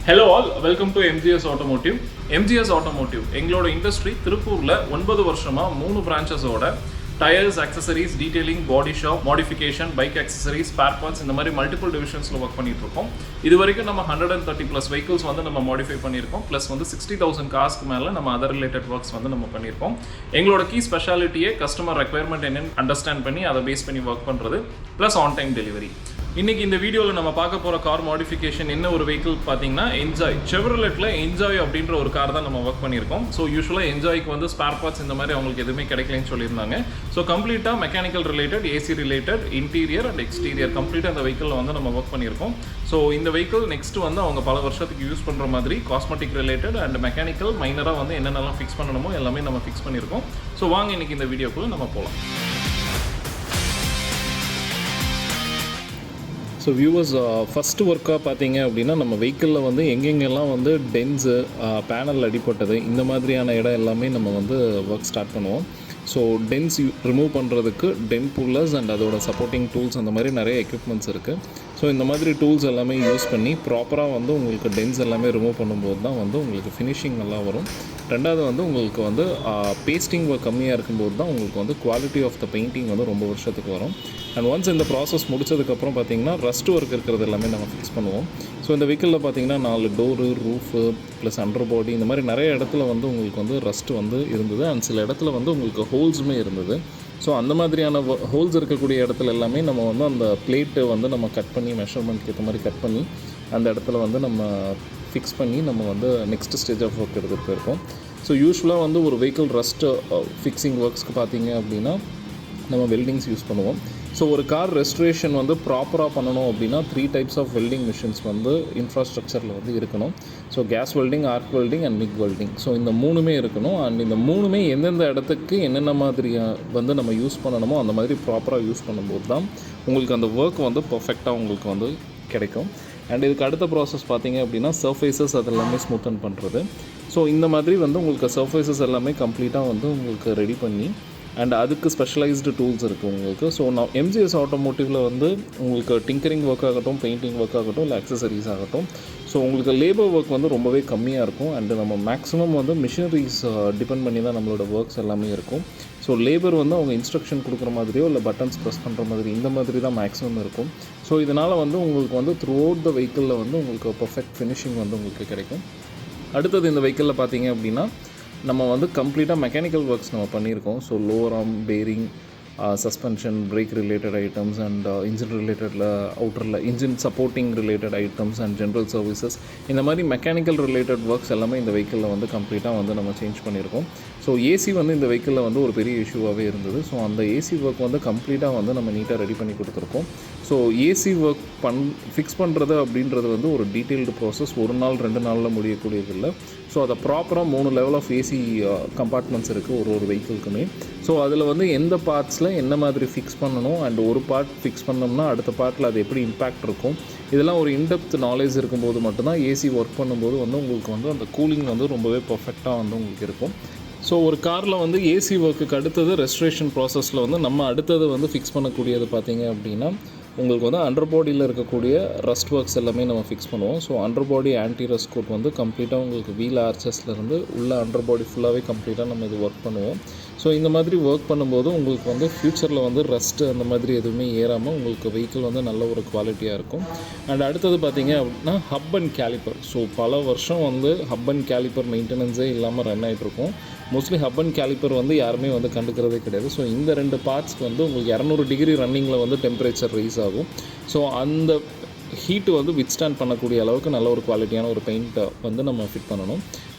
Hello all, welcome to MGS Automotive. MGS Automotive, எங்களோட industry திருப்பூரில் 9 வருஷமாக 3 பிரான்ச்சஸோட tyres, accessories, detailing, body shop, modification, bike accessories, spare parts இந்த மாதிரி multiple டிவிஷன்ஸில் work பண்ணிட்டு இருக்கோம். இது வரைக்கும் நம்ம 130+ வெஹிக்கிள்ஸ் வந்து நம்ம மாடிஃபை பண்ணியிருக்கோம். ப்ளஸ் வந்து 60,000 கார்ஸ்க்கு மேலே நம்ம அதர் ரிலேட்டட் ஒர்க்ஸ் வந்து நம்ம பண்ணியிருக்கோம். எங்களோட கீ ஸ்பெஷாலிட்டியே கஸ்டமர் ரெக்யர்மெண்ட் என்னன்னு அண்டர்ஸ்டாண்ட் பண்ணி அதை பேஸ் பண்ணி ஒர்க் பண்ணுறது, ப்ளஸ் ஆன் டைம் டெலிவரி. இன்றைக்கி இந்த வீடியோவில் நம்ம பார்க்க போகிற கார் மாடிஃபிகேஷன் என்ன ஒரு வெஹிக்கிள் பார்த்தீங்கன்னா என்ஜாய். செவ்ரோலெட்டில் என்ஜாய் அப்படின்ற ஒரு கார் தான் நம்ம ஒர்க் பண்ணியிருக்கோம். ஸோ யூஸ்வலாக என்ஜாய்க்கு வந்து ஸ்பேர் பார்ட்ஸ் இந்த மாதிரி அவங்களுக்கு எதுவுமே கிடைக்கலன்னு சொல்லியிருந்தாங்க. ஸோ கம்ப்ளீட்டாக mechanical related, AC related, interior and exterior கம்ப்ளீட்டாக அந்த வெஹிக்கிளில் வந்து நம்ம ஒர்க் பண்ணியிருக்கோம். ஸோ இந்த வெஹிக்கிள் நெக்ஸ்ட் வந்து அவங்க பல வருஷத்துக்கு யூஸ் பண்ணுற மாதிரி காஸ்மெட்டிக் ரிலேட்டட் அண்ட் மெக்கானிக்கல் மைனராக வந்து என்னென்னலாம் ஃபிக்ஸ் பண்ணணுமோ எல்லாமே நம்ம ஃபிக்ஸ் பண்ணியிருக்கோம். ஸோ வாங்க இன்றைக்கி இந்த வீடியோக்குள்ளே நம்ம போகலாம். ஸோ வியூவர்ஸ், ஃபஸ்ட்டு ஒர்க்காக பார்த்தீங்க அப்படின்னா நம்ம வெஹிக்கிளில் வந்து எங்கெங்கெல்லாம் வந்து டென்ஸு, பேனல் அடிப்பட்டது இந்த மாதிரியான இடம் எல்லாமே நம்ம வந்து ஒர்க் ஸ்டார்ட் பண்ணுவோம். ஸோ டென்ஸ் ரிமூவ் பண்ணுறதுக்கு டென் புல்லர்ஸ் அண்ட் அதோட சப்போர்ட்டிங் டூல்ஸ் அந்த மாதிரி நிறைய எக்யூப்மெண்ட்ஸ் இருக்குது. ஸோ இந்த மாதிரி டூல்ஸ் எல்லாமே யூஸ் பண்ணி ப்ராப்பராக வந்து உங்களுக்கு டென்ஸ் எல்லாமே ரிமூவ் பண்ணும்போது தான் வந்து உங்களுக்கு ஃபினிஷிங் நல்லா வரும். ரெண்டாவது வந்து உங்களுக்கு வந்து பேஸ்டிங் ஒர்க் கம்மியாக இருக்கும்போது தான் உங்களுக்கு வந்து குவாலிட்டி ஆஃப் த பெயிண்டிங் வந்து ரொம்ப வருஷத்துக்கு வரும். அண்ட் ஒன்ஸ் இந்த ப்ராசஸ் முடிச்சதுக்கப்புறம் பார்த்தீங்கன்னா ரஸ்ட் ஒர்க் இருக்கிறது எல்லாமே நம்ம ஃபிக்ஸ் பண்ணுவோம். ஸோ இந்த வெஹிக்கிளில் பார்த்தீங்கன்னா 4 டோரு, ரூஃபு, ப்ளஸ் அண்டர் பாடி இந்த மாதிரி நிறைய இடத்துல வந்து உங்களுக்கு வந்து ரஸ்ட் வந்து இருந்தது. அண்ட் சில இடத்துல வந்து உங்களுக்கு ஹோல்ஸுமே இருந்தது. ஸோ அந்த மாதிரியான ஹோல்ஸ் இருக்கக்கூடிய இடத்துல எல்லாமே நம்ம வந்து அந்த பிளேட்டை வந்து நம்ம கட் பண்ணி மெஷர்மெண்ட்க்கு ஏற்ற மாதிரி கட் பண்ணி அந்த இடத்துல வந்து நம்ம ஃபிக்ஸ் பண்ணி நம்ம வந்து நெக்ஸ்ட் ஸ்டேஜ் ஆஃப் ஒர்க் எடுத்துகிட்டு போயிருக்கோம். ஸோ யூஸ்வலாக வந்து ஒரு வெஹிக்கிள் ரஸ்ட் ஃபிக்ஸிங் ஒர்க்ஸ்க்கு பார்த்தீங்க அப்படின்னா நம்ம வெல்டிங்ஸ் யூஸ் பண்ணுவோம். ஸோ ஒரு கார் ரெஸ்டரேஷன் வந்து ப்ராப்பராக பண்ணணும் அப்படின்னா 3 டைப்ஸ் ஆஃப் வெல்டிங் மிஷின்ஸ் வந்து இன்ஃப்ராஸ்ட்ரக்சரில் வந்து இருக்கணும். So gas welding, arc welding and mig welding. So இந்த 3மே இருக்கணும். அண்ட் இந்த 3மே எந்தெந்த இடத்துக்கு என்னென்ன மாதிரி வந்து நம்ம யூஸ் பண்ணணுமோ அந்த மாதிரி ப்ராப்பராக யூஸ் பண்ணும்போது தான் உங்களுக்கு அந்த ஒர்க் வந்து பர்ஃபெக்டாக உங்களுக்கு வந்து கிடைக்கும். அண்ட் இதுக்கு அடுத்த ப்ராசஸ் பார்த்தீங்க அப்படின்னா சர்ஃபேசஸ் அது எல்லாமே ஸ்மூத்தன் பண்ணுறது. ஸோ இந்த மாதிரி வந்து உங்களுக்கு சர்ஃபேசஸ் எல்லாமே கம்ப்ளீட்டாக வந்து உங்களுக்கு ரெடி பண்ணி அண்ட் அதுக்கு ஸ்பெஷலைஸ்டு டூல்ஸ் இருக்குது உங்களுக்கு. ஸோ நான் MGS ஆட்டோமோட்டிவில் வந்து உங்களுக்கு டிங்கரிங் ஒர்க் ஆகட்டும், பெயிண்டிங் ஒர்க் ஆகட்டும், இல்லை அக்சசரிஸ் ஆகட்டும், ஸோ உங்களுக்கு லேபர் ஒர்க் வந்து ரொம்பவே கம்மியாக இருக்கும். அண்டு நம்ம மேக்ஸிமம் வந்து மிஷினரிஸ் டிபெண்ட் பண்ணி தான் நம்மளோட ஒர்க்ஸ் எல்லாமே இருக்கும். ஸோ லேபர் வந்து அவங்க இன்ஸ்ட்ரக்ஷன் கொடுக்குற மாதிரியோ இல்லை பட்டன்ஸ் ப்ரெஸ் பண்ணுற மாதிரி இந்த மாதிரி தான் மேக்ஸிமம் இருக்கும். ஸோ இதனால் வந்து உங்களுக்கு வந்து த்ரூ அவுட் த வெஹிக்கிளில் வந்து உங்களுக்கு பர்ஃபெக்ட் ஃபினிஷிங் வந்து உங்களுக்கு கிடைக்கும். அடுத்தது இந்த வெஹிக்கிளில் பார்த்தீங்க அப்படின்னா நம்ம வந்து கம்ப்ளீட்டாக மெக்கானிக்கல் ஒர்க்ஸ் நம்ம பண்ணியிருக்கோம். So lower arm, bearing, suspension, brake related items and engine ரிலேட்டடில் அவுட்டரில் engine supporting related items and general services இந்த மாதிரி மெக்கானிக்கல் ரிலேட்டட் ஒர்க்ஸ் எல்லாமே இந்த வெஹிக்கிளில் வந்து கம்ப்ளீட்டாக வந்து நம்ம சேஞ்ச் பண்ணியிருக்கோம். ஸோ ஏசி வந்து இந்த வெஹிக்கிளில் வந்து ஒரு பெரிய இஷ்யூவாகவே இருந்தது. ஸோ அந்த ஏசி ஒர்க் வந்து கம்ப்ளீட்டாக வந்து நம்ம நீட்டாக ரெடி பண்ணி கொடுத்துருக்கோம். ஸோ ஏசி ஒர்க் ஃபிக்ஸ் பண்ணுறது அப்படின்றது வந்து ஒரு டீட்டெயில்டு ப்ராசஸ். ஒரு நாள் 2 நாளில் முடியக்கூடியது இல்லை. ஸோ அதை ப்ராப்பராக 3 லெவல் ஆஃப் ஏசி கம்பார்ட்மெண்ட்ஸ் இருக்குது ஒரு வெஹிக்கிளுக்குமே. ஸோ அதில் வந்து எந்த பார்ட்ஸில் என்ன மாதிரி ஃபிக்ஸ் பண்ணணும் அண்ட் ஒரு பார்ட் ஃபிக்ஸ் பண்ணோம்னா அடுத்த பார்ட்டில் அது எப்படி இம்பேக்ட் இருக்கும், இதெல்லாம் ஒரு இன்டெப்த் நாலேஜ் இருக்கும்போது மட்டும்தான் ஏசி ஒர்க் பண்ணும்போது வந்து உங்களுக்கு வந்து அந்த கூலிங் வந்து ரொம்பவே பர்ஃபெக்டாக வந்து உங்களுக்கு இருக்கும். ஸோ ஒரு காரில் வந்து ஏசி ஒர்க்குக்கு அடுத்தது ரெஸ்டரேஷன் ப்ராசஸில் வந்து நம்ம அடுத்தது வந்து ஃபிக்ஸ் பண்ணக்கூடியது பார்த்தீங்க அப்படின்னா உங்களுக்கு வந்து அண்டர் பாடியில் இருக்கக்கூடிய ரஸ்ட் ஒர்க்ஸ் எல்லாமே நம்ம ஃபிக்ஸ் பண்ணுவோம். ஸோ அண்டர் பாடி ஆன்டி ரஸ்ட் கோட் வந்து கம்ப்ளீட்டாக உங்களுக்கு வீல் ஆர்ச்சஸ்லேருந்து உள்ள அண்டர் பாடி ஃபுல்லாகவே கம்ப்ளீட்டாக நம்ம இது ஒர்க் பண்ணுவோம். ஸோ இந்த மாதிரி ஒர்க் பண்ணும்போது உங்களுக்கு வந்து ஃப்யூச்சரில் வந்து ரஸ்ட்டு அந்த மாதிரி எதுவுமே ஏறாமல் உங்களுக்கு வெஹிக்கிள் வந்து நல்ல ஒரு குவாலிட்டியாக இருக்கும். அண்ட் அடுத்தது பார்த்தீங்க அப்படின்னா ஹப் அண்ட் கேலிப்பர். ஸோ பல வருஷம் வந்து ஹப் அண்ட் கேலிப்பர் மெயின்டெனன்ஸே இல்லாமல் ரன் ஆகிட்ருக்கும். மோஸ்ட்லி ஹப் அண்ட் கேலிப்பர் வந்து யாருமே வந்து கண்டுக்கிறதே கிடையாது. ஸோ இந்த 2 பார்ட்ஸ்க்கு வந்து உங்களுக்கு 200 டிகிரி ரன்னிங்கில் வந்து டெம்பரேச்சர் ரைஸ் ஆகும். ஸோ அந்த ஹீட்டு வந்து வித்ஸ்டாண்ட் பண்ணக்கூடிய அளவுக்கு நல்ல ஒரு குவாலிட்டியான ஒரு பெயிண்ட்டை வந்து நம்ம ஃபிட் பண்ணணும்.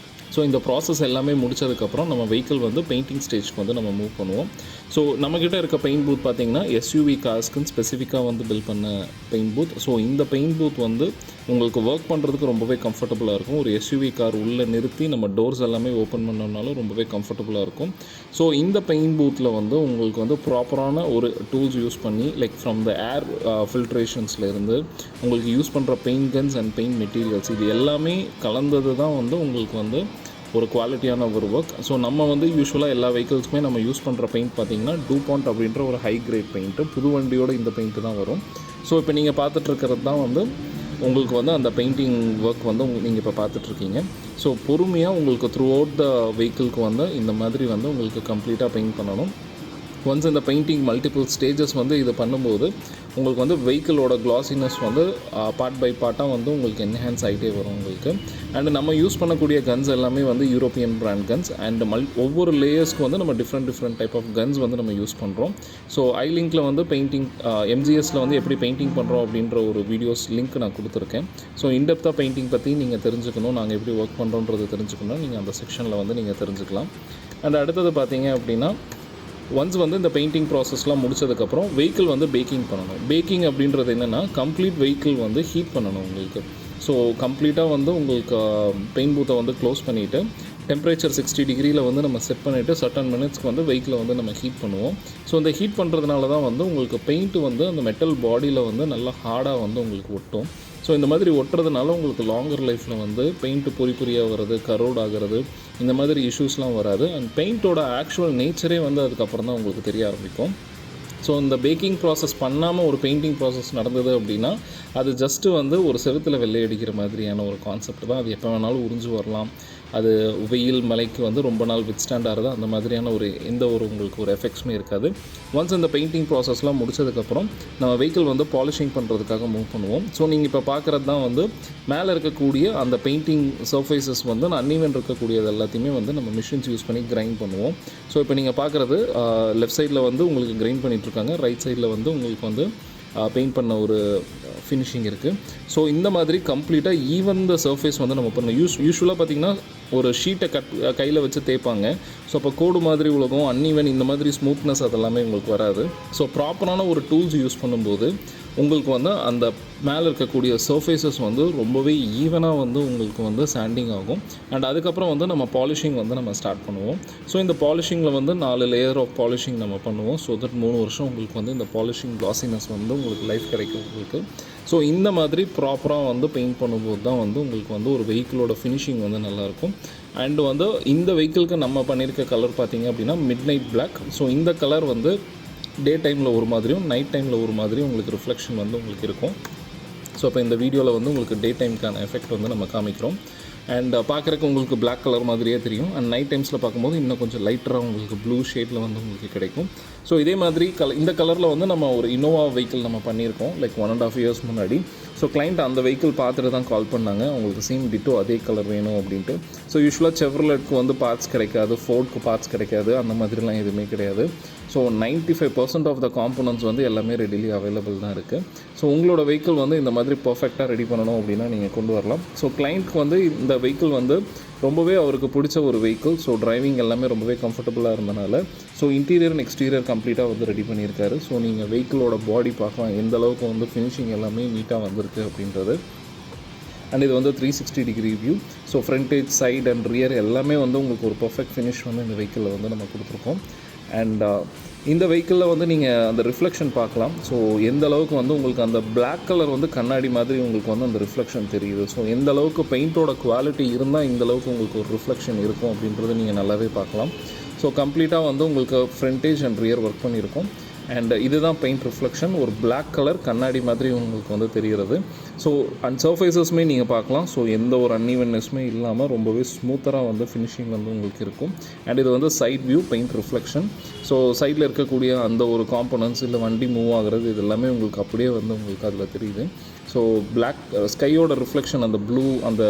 ஸோ இந்த ப்ராசஸ் எல்லாமே முடிச்சதுக்கப்புறம் நம்ம வெஹிக்கிள் வந்து பெயிண்டிங் ஸ்டேஜ்க்கு வந்து நம்ம மூவ் பண்ணுவோம். ஸோ நம்மக்கிட்ட இருக்க பெயிண்ட் பூத் பார்த்திங்கன்னா எஸ்யூவி கார்ஸ்க்குன்னு ஸ்பெசிஃபிக்காக வந்து பில்ட் பண்ண பெயிண்ட் பூத். ஸோ இந்த பெயிண்ட் பூத் வந்து உங்களுக்கு ஒர்க் பண்ணுறதுக்கு ரொம்பவே கம்ஃபர்டபுளாக இருக்கும். ஒரு எஸ்யூவி கார் உள்ளே நிறுத்தி நம்ம டோர்ஸ் எல்லாமே ஓப்பன் பண்ணோம்னாலும் ரொம்பவே கம்ஃபர்டபுளாக இருக்கும். ஸோ இந்த பெயிண்ட் பூத்தில் வந்து உங்களுக்கு வந்து ப்ராப்பரான ஒரு டூல்ஸ் யூஸ் பண்ணி லைக் ஃப்ரம் த ஏர் ஃபில்ட்ரேஷன்ஸ்லேருந்து உங்களுக்கு யூஸ் பண்ணுற paint guns and paint materials இது எல்லாமே கலந்தது தான் வந்து உங்களுக்கு வந்து ஒரு குவாலிட்டியான ஒரு ஒர்க். ஸோ நம்ம வந்து யூஸ்வலாக எல்லா வெஹிக்கிள்ஸுமே நம்ம யூஸ் பண்ணுற பெயிண்ட் பார்த்திங்கன்னா டூபாண்ட் அப்படின்ற ஒரு ஹை கிரேட் பெயிண்ட்டு. புது வண்டியோட இந்த பெயிண்ட்டு தான் வரும். ஸோ இப்போ நீங்கள் பார்த்துட்ருக்கிறது தான் வந்து உங்களுக்கு வந்து அந்த பெயிண்டிங் ஒர்க் வந்து நீங்கள் இப்போ பார்த்துட்ருக்கீங்க. ஸோ பொறுமையாக உங்களுக்கு த்ரூ அவுட் த வெஹிக்கிள்க்கு வந்து இந்த மாதிரி வந்து உங்களுக்கு கம்ப்ளீட்டாக பெயிண்ட் பண்ணணும். ஒன்ஸ் இந்த பெயிண்டிங் மல்டிபிள் ஸ்டேஜஸ் வந்து இது பண்ணும்போது உங்களுக்கு வந்து வெஹிக்கிளோட க்ளாஸினஸ் வந்து பார்ட் பை பார்ட்டாக வந்து உங்களுக்கு என்ஹான்ஸ் ஆகிட்டே வரும் உங்களுக்கு. அண்ட் நம்ம யூஸ் பண்ணக்கூடிய கன்ஸ் எல்லாமே வந்து யூரோப்பியன் பிராண்ட் கன்ஸ். அண்ட் ஒவ்வொரு லேயர்ஸ்க்கு வந்து நம்ம டிஃப்ரெண்ட் டைப் ஆஃப் கன்ஸ் வந்து நம்ம யூஸ் பண்ணுறோம். ஸோ ஐலிங்கில் வந்து பெயிண்டிங் MGSல வந்து எப்படி பெயிண்டிங் பண்ணுறோம் அப்படின்ற ஒரு வீடியோஸ் லிங்க் நான் கொடுத்துருக்கேன். ஸோ இன்டெப்த்தாக பெயிண்டிங் பற்றி நீங்கள் தெரிஞ்சுக்கணும், நாங்கள் எப்படி ஒர்க் பண்ணுறோன்றது தெரிஞ்சுக்கணும், நீங்கள் அந்த செக்ஷனில் வந்து நீங்கள் தெரிஞ்சுக்கலாம். அண்ட் அடுத்தது பார்த்தீங்க அப்படின்னா ஒன்ஸ் வந்து இந்த பெயிண்டிங் ப்ராசஸ்லாம் முடிச்சதுக்கப்புறம் வெஹிக்கிள் வந்து பேக்கிங் பண்ணணும். பேக்கிங் அப்படின்றது என்னென்னா கம்ப்ளீட் வெஹிக்கிள் வந்து ஹீட் பண்ணணும் உங்களுக்கு. ஸோ கம்ப்ளீட்டாக வந்து உங்களுக்கு பெயிண்ட் பூத்தை வந்து க்ளோஸ் பண்ணிவிட்டு டெம்பரேச்சர் 60 டிகிரியில் வந்து நம்ம செட் பண்ணிவிட்டு சர்டன் மினிட்ஸ்க்கு வந்து வெஹிக்கிளை வந்து நம்ம ஹீட் பண்ணுவோம். ஸோ இந்த ஹீட் பண்ணுறதுனால தான் வந்து உங்களுக்கு பெயிண்ட் வந்து அந்த மெட்டல் பாடியில் வந்து நல்லா ஹார்டாக வந்து உங்களுக்கு ஒட்டும். ஸோ இந்த மாதிரி ஒட்டுறதுனால உங்களுக்கு லாங்கர் லைஃப்பில் வந்து பெயிண்ட்டு பொறியாக வர்றது, கரோட் ஆகிறது, இந்த மாதிரி இஷ்யூஸ்லாம் வராது. அண்ட் பெயிண்ட்டோட ஆக்சுவல் நேச்சரே வந்து அதுக்கப்புறம் தான் உங்களுக்கு தெரிய ஆரம்பிக்கும். ஸோ இந்த பேக்கிங் ப்ராசஸ் பண்ணாமல் ஒரு பெயிண்டிங் ப்ராசஸ் நடந்தது அப்படின்னா அது ஜஸ்ட்டு வந்து ஒரு செவுத்தில் வெள்ளை அடிக்கிற மாதிரியான ஒரு கான்செப்ட் தான். அது எப்போ வேணாலும் உறிஞ்சு வரலாம். அது வெயில் மலைக்கு வந்து ரொம்ப நாள் வித்ஸ்டாண்ட் ஆகிறது, அந்த மாதிரியான எந்த ஒரு உங்களுக்கு ஒரு எஃபெக்ட்ஸுமே இருக்காது. ஒன்ஸ் இந்த பெயிண்டிங் ப்ராசஸ்லாம் முடிச்சதுக்கப்புறம் நம்ம வெஹிக்கிள் வந்து பாலிஷிங் பண்ணுறதுக்காக மூவ் பண்ணுவோம். ஸோ நீங்கள் இப்போ பார்க்குறது தான் வந்து மேலே இருக்கக்கூடிய அந்த பெயிண்டிங் சர்ஃபேஸஸ் வந்து அன்இவன் இருக்கக்கூடியது எல்லாத்தையுமே வந்து நம்ம மிஷின்ஸ் யூஸ் பண்ணி கிரைண்ட் பண்ணுவோம். ஸோ இப்போ நீங்கள் பார்க்குறது லெஃப்ட் சைடில் வந்து உங்களுக்கு கிரைண்ட் பண்ணிகிட்ருக்காங்க, ரைட் சைடில் வந்து உங்களுக்கு வந்து பெயிண்ட் பண்ண ஒரு ஃபினிஷிங் இருக்குது. ஸோ இந்த மாதிரி கம்ப்ளீட்டாக ஈவன் த சர்ஃபேஸ் வந்து நம்ம பண்ணணும். யூஸ்வலாக பார்த்திங்கன்னா ஒரு ஷீட்டை கையில் வச்சு தேய்ப்பாங்க. ஸோ அப்போ கோடு மாதிரி உலகம் அன்இவன் இந்த மாதிரி ஸ்மூத்னஸ் அதெல்லாமே உங்களுக்கு வராது. ஸோ ப்ராப்பரான ஒரு டூல்ஸ் யூஸ் பண்ணும்போது உங்களுக்கு வந்து அந்த மேலே இருக்கக்கூடிய சர்ஃபேஸஸ் வந்து ரொம்பவே ஈவனாக வந்து உங்களுக்கு வந்து சாண்டிங் ஆகும். அண்ட் அதுக்கப்புறம் வந்து நம்ம பாலிஷிங் வந்து நம்ம ஸ்டார்ட் பண்ணுவோம். ஸோ இந்த பாலிஷிங்கில் வந்து 4 லேயர் ஆஃப் பாலிஷிங் நம்ம பண்ணுவோம். ஸோ தட் 3 வருஷம் உங்களுக்கு வந்து இந்த பாலிஷிங் கிளாஸினஸ் வந்து உங்களுக்கு லைஃப் கிடைக்கும் உங்களுக்கு. ஸோ இந்த மாதிரி ப்ராப்பராக வந்து பெயிண்ட் பண்ணும்போது தான் வந்து உங்களுக்கு வந்து ஒரு வெஹிக்கிளோட ஃபினிஷிங் வந்து நல்லாயிருக்கும். அண்டு வந்து இந்த வெஹிக்கிளுக்கு நம்ம பண்ணியிருக்க கலர் பார்த்திங்க அப்படின்னா மிட் நைட் பிளாக். ஸோ இந்த கலர் வந்து டே டைமில் ஒரு மாதிரியும் நைட் டைமில் ஒரு மாதிரியும் உங்களுக்கு ரிஃப்ளெக்ஷன் வந்து உங்களுக்கு இருக்கும். ஸோ இப்போ இந்த வீடியோவில் வந்து உங்களுக்கு டே டைமுக்கான எஃபெக்ட் வந்து நம்ம காமிக்கிறோம். அண்ட் பார்க்குறக்கு உங்களுக்கு பிளாக் கலர் மாதிரியே தெரியும். அண்ட் நைட் டைம்ஸில் பார்க்கும்போது இன்னும் கொஞ்சம் லைட்டராக உங்களுக்கு ப்ளூ ஷேடில் வந்து உங்களுக்கு கிடைக்கும். ஸோ இதே மாதிரி இந்த கலரில் வந்து நம்ம ஒரு இன்னோவா வெஹிக்கிள் நம்ம பண்ணியிருக்கோம் லைக் 1.5 years முன்னாடி. ஸோ கிளைண்ட் அந்த வெஹிக்கிள் பார்த்துட்டு தான் கால் பண்ணாங்க, உங்களுக்கு சேம் டிட்டோ அதே கலர் வேணும் அப்படின்ட்டு. ஸோ யூஸ்வலாக செவ்ரலெட்க்கு வந்து பார்ட்ஸ் கிடைக்காது, ஃபோர்டுக்கு பார்ட்ஸ் கிடைக்காது, அந்த மாதிரிலாம் எதுவுமே கிடையாது. ஸோ 95% ஆஃப் த காம்போனன்ட்ஸ் வந்து எல்லாமே ரெடிலி அவைலபிள் தான் இருக்குது. ஸோ உங்களோட வெஹிக்கிள் வந்து இந்த மாதிரி பர்ஃபெக்டாக ரெடி பண்ணணும் அப்படின்னா நீங்கள் கொண்டு வரலாம். ஸோ கிளைண்ட்க்கு வந்து இந்த வெஹிக்கிள் வந்து ரொம்பவே அவருக்கு பிடிச்ச ஒரு வெஹிக்கிள். ஸோ டிரைவிங் எல்லாமே ரொம்பவே கம்ஃபர்டபுளாக இருந்தனால ஸோ இன்டீரியர் அண்ட் எக்ஸ்டீரியர் கம்ப்ளீட்டாக வந்து ரெடி பண்ணியிருக்காரு. ஸோ நீங்கள் வெஹிக்கிளோட பாடி பார்க்கலாம் எந்த அளவுக்கு வந்து ஃபினிஷிங் எல்லாமே நீட்டாக வந்திருக்கு அப்படின்றது. அண்ட் இது வந்து 360 degree view. So frontage, side and rear எல்லாமே வந்து உங்களுக்கு ஒரு பர்ஃபெக்ட் ஃபினிஷ் வந்து இந்த வெஹிக்கிளில் வந்து நம்ம கொடுத்துருக்கோம். அண்ட் இந்த வெஹிக்கிளில் வந்து நீங்கள் அந்த ரிஃப்ளெக்ஷன் பார்க்கலாம். ஸோ எந்த அளவுக்கு வந்து உங்களுக்கு அந்த பிளாக் கலர் வந்து கண்ணாடி மாதிரி உங்களுக்கு வந்து அந்த ரிஃப்ளெக்ஷன் தெரியுது. ஸோ எந்த அளவுக்கு பெயிண்ட்டோட குவாலிட்டி இருந்தால் இந்த அளவுக்கு உங்களுக்கு ஒரு ரிஃப்ளெக்ஷன் இருக்கும் அப்படின்றத நீங்கள் நல்லாவே பார்க்கலாம். ஸோ கம்ப்ளீட்டாக வந்து உங்களுக்கு ஃப்ரண்டேஜ் அண்ட் ரியர் ஒர்க் பண்ணியிருக்கோம். அண்ட் இதுதான் பெயிண்ட் ரிஃப்ளெக்ஷன், ஒரு பிளாக் கலர் கண்ணாடி மாதிரி உங்களுக்கு வந்து தெரிகிறது. ஸோ அண்ட் சர்ஃபேஸஸுமே நீங்கள் பார்க்கலாம். ஸோ எந்த ஒரு அன்இவன்னஸ்மே இல்லாமல் ரொம்பவே ஸ்மூத்தராக வந்து ஃபினிஷிங் வந்து உங்களுக்கு இருக்கும். அண்ட் இது வந்து side view paint reflection. So சைடில் இருக்கக்கூடிய அந்த ஒரு காம்போனன்ட்ஸ் இல்லை வண்டி மூவ் ஆகிறது இது எல்லாமே உங்களுக்கு அப்படியே வந்து உங்களுக்கு அதில் தெரியுது. ஸோ பிளாக் ஸ்கையோட ரிஃப்ளெக்ஷன், அந்த ப்ளூ, அந்த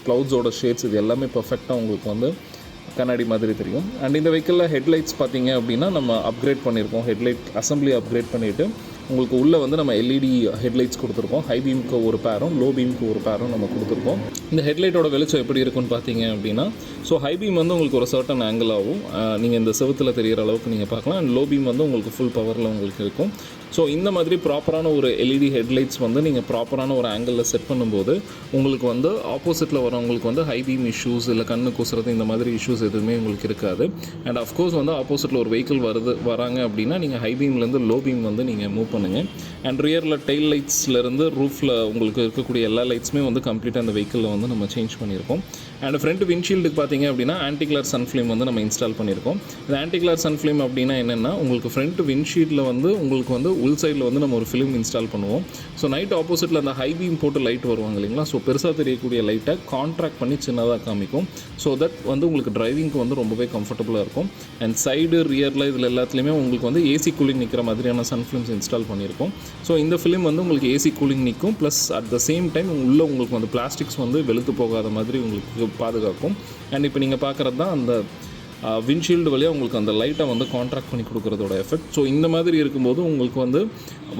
க்ளவுட்ஸோட ஷேட்ஸ் இது எல்லாமே பர்ஃபெக்டாக உங்களுக்கு வந்து கண்ணாடி மாதிரி தெரியும். அண்ட் இந்த வெஹிக்கிளில் ஹெட்லைட்ஸ் பார்த்தீங்க அப்படின்னா நம்ம அப்கிரேட் பண்ணியிருக்கோம். ஹெட்லைட் அசம்பிளி அப்கிரேட் பண்ணிவிட்டு உங்களுக்கு உள்ளே வந்து நம்ம எல்இடி ஹெட்லைட்ஸ் கொடுத்துருக்கோம். ஹை பீமுக்கு ஒரு பேரும் லோ பீமுக்கு ஒரு பேரும் நம்ம கொடுத்துருக்கோம். இந்த ஹெட்லைட்டோட வெளிச்சம் எப்படி இருக்குன்னு பார்த்தீங்க அப்படின்னா ஸோ ஹை பீம் வந்து உங்களுக்கு ஒரு சர்டன் ஆங்கிள் ஆகும், நீங்கள் இந்த செவுத்தில் தெரிகிற அளவுக்கு நீங்கள் பார்க்கலாம். அண்ட் லோ பீம் வந்து உங்களுக்கு ஃபுல் பவரில் உங்களுக்கு இருக்கும். ஸோ இந்த மாதிரி ப்ராப்பரான ஒரு எல்இடி ஹெட்லைட்ஸ் வந்து நீங்கள் ப்ராப்பரான ஒரு ஆங்கிளில் செட் பண்ணும்போது உங்களுக்கு வந்து ஆப்போசிட்டில் வரவங்களுக்கு வந்து ஹை பீம் இஷ்யூஸ் இல்லை கண்ணு கூசுறது இந்த மாதிரி இஷ்யூஸ் எதுவுமே உங்களுக்கு இருக்காது. அண்ட் அஃப்கோர்ஸ் வந்து ஆப்போசிட்டில் ஒரு வெஹிக்கிள் வராங்க அப்படின்னா நீங்கள் ஹை பீம்லேருந்து லோ பீம் வந்து நீங்கள் மூவ் பண்ணுங்கள். அண்ட் ரியரில் டெயில் லைட்ஸ்லேருந்து ரூஃபில் உங்களுக்கு இருக்கக்கூடிய எல்லா லைட்ஸுமே வந்து கம்ப்ளீட்டாக அந்த வெஹிக்கிளில் வந்து நம்ம சேஞ்ச் பண்ணியிருக்கோம். அண்ட் ஃப்ரண்ட் விண்ட்ஷீல்டுக்கு பார்த்தீங்க அப்படின்னா ஆன்டி கிளர் சன் ஃபிலிம் வந்து நம்ம இன்ஸ்டால் பண்ணியிருக்கோம். இந்த ஆன்டி கிளர் சன் ஃபிலிம் அப்படின்னா என்னென்னா, உங்களுக்கு ஃப்ரண்ட் விண்ட்ஷீல்டில் வந்து உங்களுக்கு வந்து உள் சைடில் வந்து நம்ம ஒரு ஃபிலிம் இன்ஸ்டால் பண்ணுவோம். ஸோ நைட் ஆப்போசிட்டில் அந்த ஹை பீம் போட்டு லைட் வருவாங்க இல்லைங்களா, ஸோ பெருசாக தெரியக்கூடிய லைட்டை கான்ட்ராக்ட் பண்ணி சின்னதாக காமிக்கும். ஸோ தட் வந்து உங்களுக்கு டிரைவிங்க்கு வந்து ரொம்பவே கம்ஃபர்டபுளாக இருக்கும். அண்ட் சைடு ரியரில் இதில் எல்லாத்துலேயுமே உங்களுக்கு வந்து ஏசி கூலிங் நிற்கிற மாதிரியான சன் ஃபிலிம்ஸ் இன்ஸ்டால் பண்ணியிருக்கோம். ஸோ இந்த ஃபிலிம் வந்து உங்களுக்கு ஏசி கூலிங் நிற்கும், plus at the same time உள்ளே உங்களுக்கு வந்து பிளாஸ்டிக்ஸ் வந்து வெளுத்து போகாத மாதிரி உங்களுக்கு பாதுகாக்கும். அண்ட் இப்போ நீங்கள் பார்க்குறது தான் அந்த விண்ட்ஷீல்டு வழியாக உங்களுக்கு அந்த லைட்டை வந்து கான்ட்ராக்ட் பண்ணி கொடுக்குறதோட எஃபெக்ட். ஸோ இந்த மாதிரி இருக்கும்போது உங்களுக்கு வந்து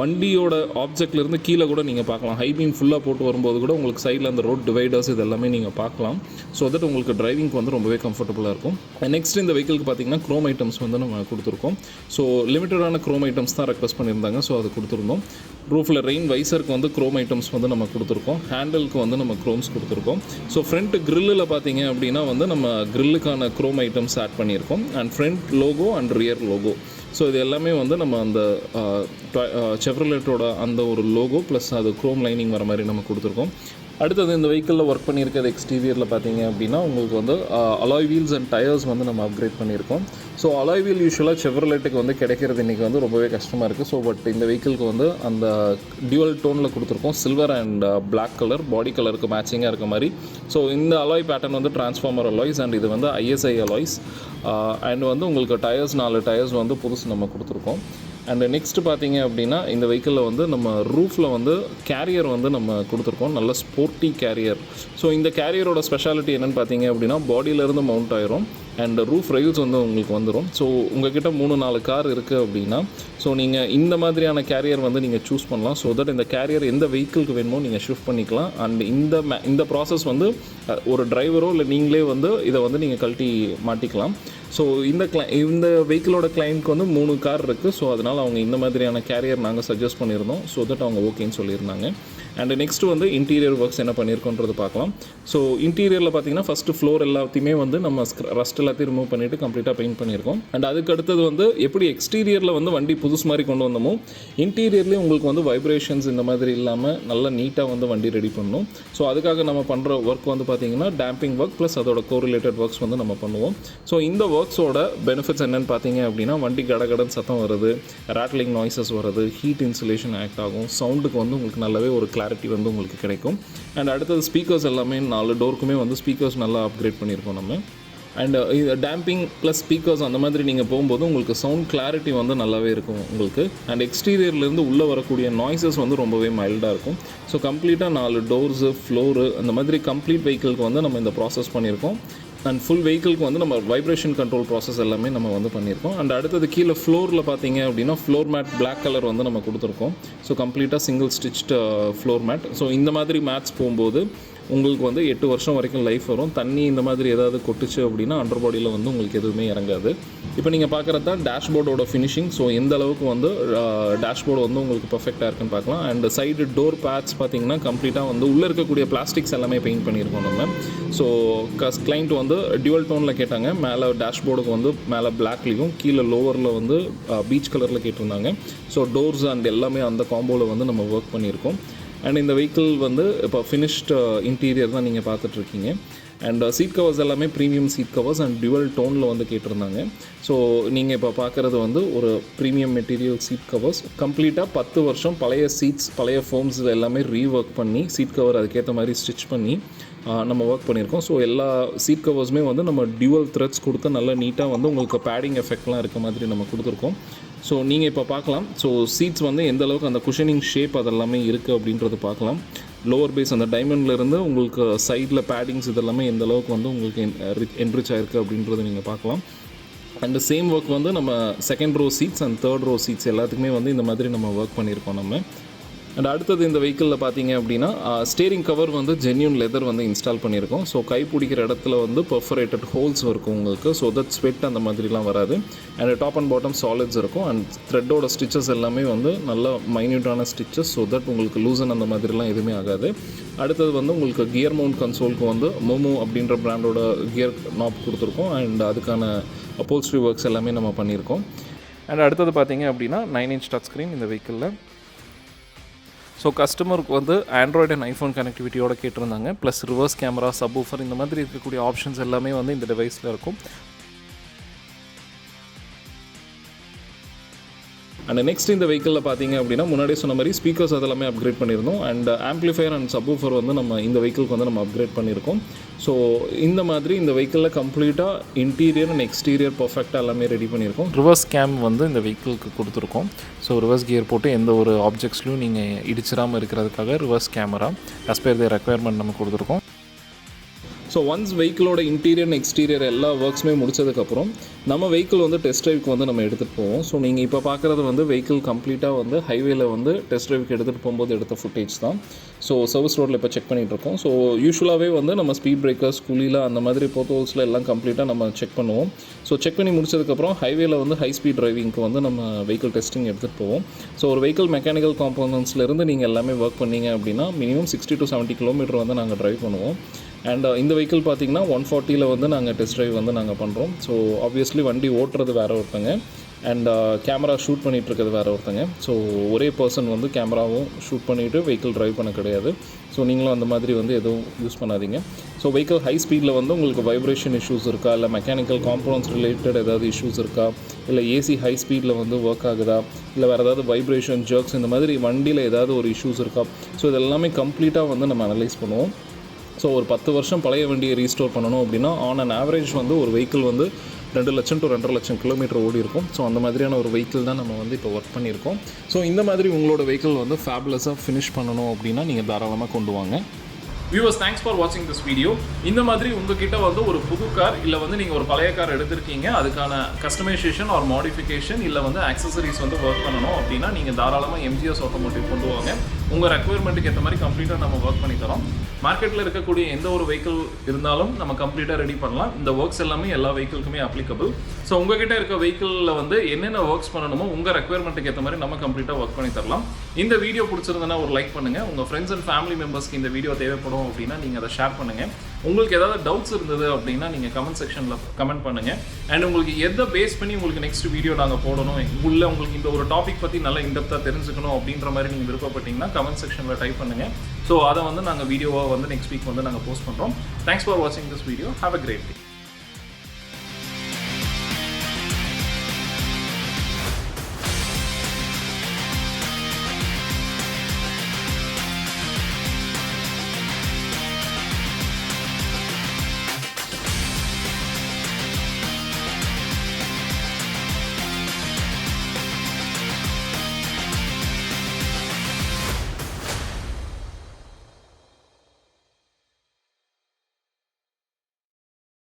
வண்டியோட ஆப்ஜெக்ட்லேருந்து கீழே கூட நீங்கள் பார்க்கலாம். ஹை பீம் ஃபுல்லாக போட்டு வரும்போது கூட உங்களுக்கு சைடில் அந்த ரோட் டிவைடர்ஸ் இது எல்லாமே நீங்கள் பார்க்கலாம். ஸோ தட் உங்களுக்கு டிரைவிங்க்கு வந்து ரொம்பவே கம்ஃபர்டபுளாக இருக்கும். நெக்ஸ்ட் இந்த வெஹிக்கிளுக்கு பார்த்தீங்கன்னா க்ரோம் ஐட்டம்ஸ் வந்து நம்ம கொடுத்துருக்கோம். ஸோ லிமிட்டடான க்ரோம் ஐட்டம்ஸ் தான் ரெக்வஸ்ட் பண்ணியிருந்தாங்க, ஸோ அது கொடுத்துருந்தோம். ரூஃபில் ரெயின் வைசருக்கு வந்து க்ரோம் ஐட்டம்ஸ் வந்து நம்ம கொடுத்துருக்கோம். ஹேண்டலுக்கு வந்து நம்ம க்ரோம்ஸ் கொடுத்துருக்கோம். ஸோ ஃப்ரண்ட் கிரில்லில் பார்த்தீங்க அப்படின்னா வந்து நம்ம கிரில்லுக்கான க்ரோம் ஐட்டம்ஸ் ஆட் பண்ணியிருக்கோம். And front logo and rear logo, so இது எல்லாமே வந்து நம்ம அந்த செவ்ரலெட்டோட அந்த ஒரு லோகோ ப்ளஸ் அது க்ரோம் லைனிங் வர மாதிரி நம்ம கொடுத்துருக்கோம். அடுத்தது இந்த வெஹிக்கிளில் ஒர்க் பண்ணியிருக்கிறது எக்ஸ்டீரியரில் பார்த்தீங்க அப்படின்னா உங்களுக்கு வந்து அலாய் வீல்ஸ் அண்ட் டயர்ஸ் வந்து நம்ம அப்கிரேட் பண்ணியிருக்கோம். ஸோ அலாய் வீல் யூஸ்வலாக செவ்ரலெட்டுக்கு வந்து கிடைக்கிறது இன்றைக்கி வந்து ரொம்பவே கஷ்டமாக இருக்குது. ஸோ பட் இந்த வெஹிக்கிளுக்கு வந்து அந்த டியூவல் டோனில் கொடுத்துருக்கோம். Silver and black colour body கலருக்கு மேட்சிங்காக இருக்க மாதிரி. ஸோ இந்த அலாய் பேட்டர்ன் வந்து டிரான்ஸ்ஃபார்மர் அலாய்ஸ் அண்ட் இது வந்து ISI அலாய்ஸ். அண்ட் வந்து உங்களுக்கு டயர்ஸ் 4 டயர்ஸ் வந்து புதுசு நம்ம கொடுத்துருக்கோம். அண்ட் நெக்ஸ்ட்டு பார்த்தீங்க அப்படின்னா இந்த வெஹிக்கிளில் வந்து நம்ம ரூஃபில் வந்து கேரியர் வந்து நம்ம கொடுத்துருக்கோம், நல்ல ஸ்போர்ட்டி கேரியர். ஸோ இந்த கேரியரோட ஸ்பெஷாலிட்டி என்னென்னு பார்த்தீங்க அப்படின்னா பாடியிலேருந்து மவுண்ட் ஆயிரும் அண்ட் ரூஃப் ரெயில்ஸ் வந்து உங்களுக்கு வந்துடும். ஸோ உங்கள்கிட்ட 3-4 கார் இருக்குது அப்படின்னா ஸோ நீங்கள் இந்த மாதிரியான கேரியர் வந்து நீங்கள் சூஸ் பண்ணலாம். ஸோ தட் இந்த கேரியர் எந்த வெஹிக்கிளுக்கு வேணுமோ நீங்கள் ஷிஃப்ட் பண்ணிக்கலாம். அண்ட் இந்த ப்ராசஸ் வந்து ஒரு டிரைவரோ இல்லை நீங்களே வந்து இதை வந்து நீங்கள் கழட்டி மாட்டிக்கலாம். ஸோ இந்த வெஹிக்கிளோட கிளைண்ட்க்கு வந்து 3 கார் இருக்குது. ஸோ அதனால் அவங்க இந்த மாதிரியான கேரியர் நாங்கள் சஜஸ்ட் பண்ணியிருந்தோம். ஸோ தட் அவங்க ஓகேன்னு சொல்லியிருந்தாங்க. அண்ட் நெக்ஸ்ட்டு வந்து இன்டீரியர் ஒர்க்ஸ் என்ன பண்ணியிருக்கோன்றது பார்க்கலாம். ஸோ இன்டீரியரில் பார்த்தீங்கன்னா ஃபஸ்ட்டு ஃப்ளோர் எல்லாத்தையுமே வந்து நம்ம ரஸ்ட் எல்லாத்தையும் ரிமூவ் பண்ணிவிட்டு கம்ப்ளீட்டாக பெயிண்ட் பண்ணியிருக்கோம். அண்ட் அதுக்கு அடுத்தது வந்து எப்படி எக்ஸ்டீரியரில் வந்து வண்டி புதுசு மாதிரி கொண்டு வந்தோமோ இன்டீரியர்லேயே உங்களுக்கு வந்து வைப்ரேஷன்ஸ் இந்த மாதிரி இல்லாமல் நல்லா நீட்டாக வந்து வண்டி ரெடி பண்ணணும். ஸோ அதுக்காக நம்ம பண்ணுற ஒர்க் வந்து பார்த்திங்கன்னா டேம்பிங் ஒர்க் ப்ளஸ் அதோட கோரிலேட்டட் ஒர்க்ஸ் வந்து நம்ம பண்ணுவோம். ஸோ இந்த ஒர்க்ஸோட பெனிஃபிட்ஸ் என்னென்னு பார்த்தீங்க அப்படின்னா வண்டி கடகடன் சத்தம் வருது, ராட்லிங் நாய்ஸஸ் வருது, ஹீட் இன்சுலேஷன் ஆக்ட் ஆகும், சவுண்டுக்கு வந்து உங்களுக்கு நல்லாவே ஒரு கிளாரிட்டி வந்து உங்களுக்கு கிடைக்கும். அண்ட் அடுத்தது ஸ்பீக்கர்ஸ் எல்லாமே 4 டோருக்குமே வந்து ஸ்பீக்கர்ஸ் நல்லா அப்கிரேட் பண்ணியிருக்கோம் நம்ம. அண்ட் டேம்பிங் ப்ளஸ் ஸ்பீக்கர்ஸ் அந்த மாதிரி நீங்கள் போகும்போது உங்களுக்கு சவுண்ட் கிளாரிட்டி வந்து நல்லாவே இருக்கும் உங்களுக்கு. அண்ட் எக்ஸ்டீரியர்லேருந்து உள்ளே வரக்கூடிய நாய்ஸஸ் வந்து ரொம்பவே மைல்டாக இருக்கும். ஸோ கம்ப்ளீட்டாக 4 டோர்ஸு ஃப்ளோரு அந்த மாதிரி கம்ப்ளீட் வெஹிக்கிளுக்கு வந்து நம்ம இந்த ப்ராசஸ் பண்ணியிருக்கோம். அண்ட் ஃபுல் வெஹிக்கிளுக்கு வந்து நம்ம வைப்ரேஷன் கண்ட்ரோல் ப்ராசஸ் எல்லாமே நம்ம வந்து பண்ணியிருக்கோம். அண்ட் அடுத்தது கீழே ஃப்ளோரில் பார்த்தீங்க அப்படின்னா ஃப்ளோர் மேட் பிளாக் கலர் வந்து நம்ம கொடுத்துருக்கோம். ஸோ கம்ப்ளீட்டாக single stitched floor mat. So இந்த மாதிரி மேட்ஸ் போகும்போது உங்களுக்கு வந்து 8 வருஷம் வரைக்கும் லைஃப் வரும். தண்ணி இந்த மாதிரி ஏதாவது கொட்டுச்சு அப்படின்னா அண்டர் பாடியில் வந்து உங்களுக்கு எதுவுமே இறங்காது. இப்போ நீங்கள் பார்க்குறது தான் டேஷ்போர்டோட ஃபினிஷிங். ஸோ எந்த அளவுக்கு வந்து டேஷ்போர்டு வந்து உங்களுக்கு பர்ஃபெக்டாக இருக்குன்னு பார்க்கலாம். அண்ட் சைடு டோர் பேட்ஸ் பார்த்தீங்கன்னா கம்ப்ளீட்டாக வந்து உள்ளே இருக்கக்கூடிய பிளாஸ்டிக்ஸ் எல்லாமே பெயிண்ட் பண்ணியிருக்கோம் நம்ம. ஸோ கிளைண்ட் வந்து டியூவல் டோனில் கேட்டாங்க. மேலே டேஷ்போர்டுக்கு வந்து மேலே பிளாக்லேயும் கீழே லோவரில் வந்து பீச் கலரில் கேட்டிருந்தாங்க. ஸோ டோர்ஸ் அண்ட் எல்லாமே அந்த காம்போவில் வந்து நம்ம ஒர்க் பண்ணியிருக்கோம். அண்ட் இந்த வெஹிக்கிள் வந்து இப்போ ஃபினிஷ்டு இன்டீரியர் தான் நீங்கள் பார்த்துட்ருக்கீங்க. அண்ட் சீட் கவர்ஸ் எல்லாமே premium seat covers and dual டோனில் வந்து கேட்டிருந்தாங்க. ஸோ நீங்கள் இப்போ பார்க்குறது வந்து ஒரு ப்ரீமியம் மெட்டீரியல் சீட் கவர்ஸ். கம்ப்ளீட்டாக 10 வருஷம் பழைய சீட்ஸ் பழைய ஃபோம்ஸ் எல்லாமே ரீஒர்க் பண்ணி சீட் கவர் அதுக்கேற்ற மாதிரி ஸ்டிச் பண்ணி நம்ம ஒர்க் பண்ணியிருக்கோம். ஸோ எல்லா சீட் கவர்ஸுமே வந்து நம்ம டியூவல் த்ரெட்ஸ் கொடுத்து நல்லா நீட்டாக வந்து உங்களுக்கு பேடிங் எஃபெக்ட்லாம் இருக்க மாதிரி நம்ம கொடுத்துருக்கோம். ஸோ நீங்கள் இப்போ பார்க்கலாம். ஸோ சீட்ஸ் வந்து எந்த அளவுக்கு அந்த குஷனிங் ஷேப் அதெல்லாமே இருக்குது அப்படின்றது பார்க்கலாம். லோவர் பேஸ் அந்த டைமண்ட்லேருந்து உங்களுக்கு சைடில் பேடிங்ஸ் இதெல்லாமே எந்த அளவுக்கு வந்து உங்களுக்கு என்ரிச் ஆகிருக்கு அப்படின்றத நீங்கள் பார்க்கலாம். அண்ட் சேம் ஒர்க் வந்து நம்ம second row seats and third row seats எல்லாத்துக்குமே வந்து இந்த மாதிரி நம்ம ஒர்க் பண்ணியிருக்கோம் நம்ம. அண்ட் அடுத்தது இந்த வெஹிக்கிளில் பார்த்தீங்க அப்படின்னா ஸ்டேரிங் கவர் வந்து ஜென்யூன் லெதர் வந்து இன்ஸ்டால் பண்ணியிருக்கோம். ஸோ கை பிடிக்கிற இடத்துல வந்து பர்ஃபரேட்டட் ஹோல்ஸ் இருக்கும் உங்களுக்கு. ஸோ தட் ஸ்வெட் அந்த மாதிரிலாம் வராது. And top and bottom solids இருக்கும். அண்ட் த்ரெட்டோட ஸ்டிச்சஸ் எல்லாமே வந்து நல்ல மைன்யூட்டான ஸ்டிச்சஸ். ஸோ தட் உங்களுக்கு லூசன் அந்த மாதிரிலாம் எதுவுமே ஆகாது. அடுத்தது வந்து உங்களுக்கு கியர் மவுண்ட் கன்சோலுக்கு வந்து மோமோ அப்படின்ற பிராண்டோட கியர் நாப் கொடுத்துருக்கோம். அண்ட் அதுக்கான அப்போல்ஸ்ட்ரி ஒர்க்ஸ் எல்லாமே நம்ம பண்ணியிருக்கோம். அண்ட் அடுத்தது பார்த்தீங்க அப்படின்னா 9 inch டச் ஸ்க்ரீன் இந்த வெஹிக்கிளில். ஸோ கஸ்டமருக்கு வந்து ஆண்ட்ராய்டு அண்ட் ஐஃபோன் கனெக்டிவிட்டியோட கேட்டிருந்தாங்க. ப்ளஸ் ரிவர்ஸ் கேமரா, சப்வூஃபர் இந்த மாதிரி இருக்கக்கூடிய ஆப்ஷன்ஸ் எல்லாமே வந்து இந்த டிவைஸில் இருக்கும். அண்ட் நெக்ஸ்ட் இந்த வெஹிக்கிளில் பார்த்தீங்க அப்படின்னா முன்னாடியே சொன்ன மாதிரி ஸ்பீக்கர்ஸ் அதெல்லாமே அப்கிரேட் பண்ணியிருந்தோம். அண்ட் ஆம்பிளிஃபையர் அண்ட் சப்வூஃபர் வந்து நம்ம இந்த வெஹிக்கிளுக்கு வந்து நம்ம அப்கிரேட் பண்ணியிருக்கோம். ஸோ இந்த மாதிரி இந்த வெஹிக்கிளில் கம்ப்ளீட்டாக இன்டீரியர் அண்ட் எக்ஸ்டீரியர் பர்ஃபெக்டாக எல்லாமே ரெடி பண்ணியிருக்கோம். ரிவர்ஸ் கேம் வந்து இந்த வெஹிக்கிளுக்கு கொடுத்துருக்கோம். ஸோ ரிவர்ஸ் கியர் போட்டு எந்த ஒரு ஆப்ஜெக்ட்ஸ்லையும் நீங்கள் இடிச்சிடாமல் இருக்கிறதுக்காக reverse camera as per the requirement நம்ம கொடுத்துருக்கோம். ஸோ ஒன்ஸ் வெஹிக்கிளோட இன்டீரியர் அண்ட் எக்ஸ்டீரியர் எல்லா ஒர்க்ஸுமே முடிச்சதுக்கப்புறம் நம்ம வெஹிக்கிள் வந்து டெஸ்ட் ட்ரைவுக்கு வந்து நம்ம எடுத்துகிட்டு போவோம். ஸோ நீங்கள் இப்போ பார்க்குறது வந்து வெஹிக்கிள் கம்ப்ளீட்டாக வந்து ஹைவேல வந்து டெஸ்ட் ட்ரைவுக்கு எடுத்துகிட்டு போகும்போது எடுத்த ஃபுட்டேஜ் தான். ஸோ சர்வீஸ் ரோட்டில் இப்போ செக் பண்ணிகிட்ருக்கோம். ஸோ யூஸ்வலாகவே வந்து நம்ம ஸ்பீட் பிரேக்கர்ஸ், குழியில் அந்த மாதிரி போத்தோல்ஸில் எல்லாம் கம்ப்ளீட்டாக நம்ம செக் பண்ணுவோம். ஸோ செக் பண்ணி முடிச்சதுக்கப்புறம் ஹைவேல வந்து ஹை ஸ்பீட் டிரைவிங்க்கு வந்து நம்ம வெஹிக்கிள் டெஸ்டிங் எடுத்துகிட்டு போவோம். ஸோ ஒரு வெஹிக்கிள் மெக்கானிக்கல் காம்போனன்ட்ஸ்லேருந்து நீங்கள் எல்லாமே ஒர்க் பண்ணிங்க அப்படின்னா மினிமம் 60 to 70 கிலோமீட்டர் வந்து நாங்கள் ட்ரைவ் பண்ணுவோம். அண்ட் இந்த வெஹிக்கிள் பார்த்திங்கன்னா 140 வந்து நாங்கள் டெஸ்ட் ட்ரைவ் வந்து நாங்கள் பண்ணுறோம். ஸோ ஆப்வியஸ்லி வண்டி ஓட்டுறது வேறு ஒருத்தங்க அண்ட் கேமரா ஷூட் பண்ணிகிட்ருக்கிறது வேறு ஒருத்தங்க. ஸோ ஒரே பர்சன் வந்து கேமராவும் ஷூட் பண்ணிவிட்டு வெஹிக்கிள் ட்ரைவ் பண்ண கிடையாது. ஸோ நீங்களும் அந்த மாதிரி வந்து எதுவும் யூஸ் பண்ணாதீங்க. ஸோ வெஹிக்கிள் ஹை ஸ்பீடில் வந்து உங்களுக்கு வைப்ரேஷன் இஷ்யூஸ் இருக்கா, இல்லை மெக்கானிக்கல் காம்போனன்ட்ஸ் ரிலேட்டட் ஏதாவது இஷ்யூஸ் இருக்கா, இல்லை ஏசி ஹை ஸ்பீடில் வந்து ஒர்க் ஆகுதா, இல்லை வேறு ஏதாவது வைப்ரேஷன், ஜர்க்ஸ் இந்த மாதிரி வண்டியில் ஏதாவது ஒரு இஷ்யூஸ் இருக்கா, ஸோ இதெல்லாமே கம்ப்ளீட்டாக வந்து நம்ம அனலைஸ் பண்ணுவோம். ஸோ ஒரு 10 வருஷம் பழைய வண்டியை ரீஸ்டோர் பண்ணணும் அப்படின்னா ஆன் ஆவரேஜ் வந்து ஒரு வெஹிக்கிள் வந்து 2 லட்சம் to 2.5 லட்சம் கிலோமீட்டர் ஓடி இருக்கும். ஸோ அந்த மாதிரியான ஒரு வெஹிக்கிள் தான் நம்ம வந்து இப்போ ஒர்க் பண்ணியிருக்கோம். ஸோ இந்த மாதிரி உங்களோட வெஹிக்கிள் வந்து ஃபேபுலஸாக ஃபினிஷ் பண்ணணும் அப்படின்னா நீங்கள் தாராளமாக கொண்டு வாங்க. வியூவர்ஸ், தேங்க்ஸ் ஃபார் வாட்சிங் திஸ் வீடியோ. இந்த மாதிரி உங்ககிட்ட வந்து ஒரு புது கார் இல்லை வந்து நீங்கள் ஒரு பழைய கார் எடுத்திருக்கீங்க, அதுக்கான கஸ்டமைசேஷன் ஆர் மாடிஃபிகேஷன் இல்லை வந்து ஆக்சசரிஸ் வந்து ஒர்க் பண்ணணும் அப்படின்னா நீங்கள் தாராளமாக MGS ஆட்டோமோட்டிவ் கொண்டு வாங்க. உங்கள் ரெக்குயர்மெண்ட்டுக்கு ஏற்ற மாதிரி கம்ப்ளீட்டாக நம்ம ஒர்க் பண்ணி தரோம். மார்க்கெட்டில் இருக்கக்கூடிய எந்த ஒரு வெஹிக்கிள் இருந்தாலும் நம்ம கம்ப்ளீட்டாக ரெடி பண்ணலாம். இந்த ஒர்க்ஸ் எல்லாமே எல்லா வெஹிக்கிளுக்குமே அப்ளிகபிள். ஸோ உங்ககிட்ட இருக்க வெஹிக்கிளில் வந்து என்னென்ன ஒர்க்ஸ் பண்ணணுமோ உங்கள் ரெக்குயர்மெண்ட்டுக்கு ஏற்ற மாதிரி நம்ம கம்ப்ளீட்டாக ஒர்க் பண்ணி தரலாம். இந்த வீடியோ பிடிச்சிருந்தனா ஒரு லைக் பண்ணுங்கள். உங்கள் ஃப்ரெண்ட்ஸ் அண்ட் ஃபேமிலி மெம்பர்ஸ்க்கு இந்த வீடியோ தேவைப்படும் அப்படின்னா நீங்கள் அதை ஷேர் பண்ணுங்கள். உங்களுக்கு ஏதாவது டவுட்ஸ் இருந்தது அப்படின்னா நீங்கள் கமெண்ட் செக்ஷனில் கமெண்ட் பண்ணுங்கள். அண்ட் உங்களுக்கு எதை பேஸ் பண்ணி உங்களுக்கு நெக்ஸ்ட் வீடியோ நாங்கள் போடணும், உங்களுக்கு இந்த ஒரு டாபிக் பற்றி நல்லா இன்டெப்த்தாக தெரிஞ்சுக்கணும் அப்படின்ற மாதிரி நீங்கள் விருப்பப்பட்டீங்கன்னா கமெண்ட் செக்ஷனில் டைப் பண்ணுங்கள். ஸோ அதை வந்து நாங்கள் வீடியோவாக வந்து நெக்ஸ்ட் வீக் வந்து நாங்கள் போஸ்ட் பண்ணுறோம். தேங்க்ஸ் ஃபார் வாட்சிங் this video. Have a great day.